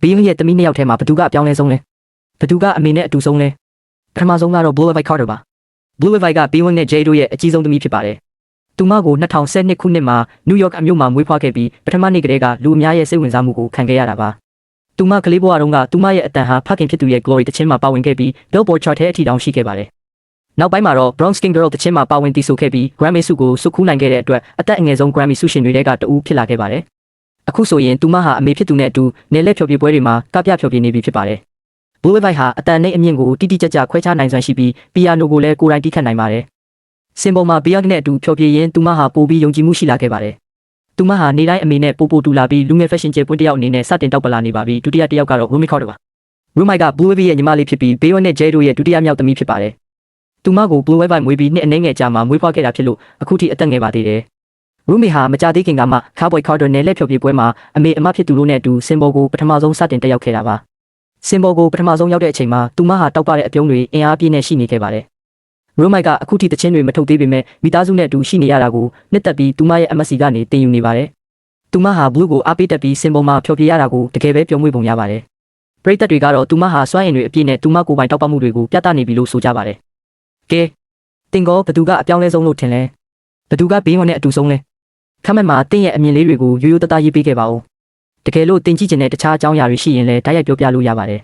ဘေးရဲ့တမီးနှစ်ယောက်ထဲမှာဘသူကအပြောင်းလဲဆုံးလဲဘသူကအမေနဲ့အတူဆုံးလဲပထမဆုံးကတော့ Blue Ivy Carter ပါ Blue Ivy က B1 နဲ့ J တို့ရဲ့အကြီးဆုံးသမီးဖြစ်ပါတယ်သူမကို2012ခုနှစ်မှာနယူးယောက်အမြို့မှာမွေးဖွားခဲ့ပြီးပထမနေ့ကတည်းကလူအများရဲ့စိတ်ဝင်စားမှုကိုခံခဲ့ရတာပါသူမကလေးဘဝတုန်းကသူမရဲ့အတန်ဟာဖခင်ဖြစ်သူရဲ့ Glory တခြင်းမှာပါဝင်ခဲ့ပြီး Billboard chart ထဲအထိတောင်ရှိခဲ့ပါတယ်နောက်ပိုင်းမှာတော့ Brown Skin Girl တခြင်းမှာပါဝင်တည်ဆိုခဲ့ပြီး Grammy ဆုကိုစုခူးနိုင်ခဲ့တဲ့အတွက်အသက်အငယ်ဆုံး Grammy ဆုရှင်တွေကတဦးဖြစ်လာခဲ့ပါတယ်အခုဆိုရင်သူမဟာအမေဖြစ်သူနဲ့အတူနယ်လက်ဖြောပြပွဲတွေမှာကပြဖြောပြနေပြီဖြစ်ပါတယ် Blue Ivy ဟာအတန်နဲ့အမြင့်ကိုတိတိကျကျခွဲခြားနိုင်စွမ်းရှိပြီးပီယာနိုကိုလည်းကိုယ်တိုင်တီးခတ်နိုင်ပါတယ်စင်ပေါ်မှာဘီယော့နဲ့အတူဖြောပြရင်းသူမဟာပိုပြီးယုံကြည်မှုရှိလာခဲ့ပါတယ်သူမဟာနေတိုင်းအမေနဲ့ပိုတူလာပြီးလူငယ် fashion ကျပွင့်တစ်ယောက်အနေနဲ့စတင်တောက်ပလာနေပါပြီဒုတိယတစ်ယောက်ကတော့ Rumi Carter ပါ Rumi က Blue Ivy ရဲ့ညီမလေးဖြစ်ပြီး Bayon နဲ့ Jay တို့ရဲ့ဒုတိယမြောက်သမီးဖြစ်ပါတယ်သူမကို Blue Ivy မွေးပြီးနှစ်အနည်းငယ်ကြာမှမွေးဖွားခဲ့တာဖြစ်လို့အခုထိအသက်ငယ်ပါသေးတယ် Rumi ဟာမကြသေးခင်ကမှ Cowboy Carter နဲ့လက်ဖြောပြပွဲမှာအမေအမဖြစ်သူတို့နဲ့အတူစင်ပေါ်ကိုပထမဆုံးစတင်တက်ရောက်ခဲ့တာပါစင်ပေါ်ကိုပထမဆုံးရောက်တဲ့အချိန်မှာသူမဟာတောက်ပတဲ့အပြုံးတွေအင်အားပြည့်နဲ့ရှိနေခဲ့ပါတယ်Rumi ကအခုထိတခြင်းတွေမထုတ်သေးပေမဲ့မိသားစုနဲ့အတူရှိနေရတာကိုနှစ်သက်ပြီးသူမရဲ့ MSC ကနေတင်ယူနေပါတယ်သူမဟာ Blue ကိုအားပေးတက်ပြီးစင်ပေါ်မှာဖြောပြရတာကိုတကယ်ပဲပျော်မွေ့ပုံရပါတယ်ပရိသတ်တွေကတော့သူမဟာစွမ်းအင်တွေအပြည့်နဲ့သူမကိုယ်ပိုင်တောက်ပမှုတွေကိုပြသနေပြီလို့ဆိုကြပါတယ်ကဲတင်ကောဘသူကအပြောင်းလဲဆုံးလို့ထင်လဲဘသူကဘေးဝင်နဲ့အတူဆုံးလဲခမက်မှာတင့်ရဲ့အမြင်လေးတွေကိုရိုးရိုးသားသားရေးပေးခဲ့ပါဦးတကယ်လို့တင်ကြည့်ချင်တဲ့တခြားအကြောင်းအရာတွေရှိရင်လည်းတိုက်ရိုက်ပြောပြလို့ရပါတယ်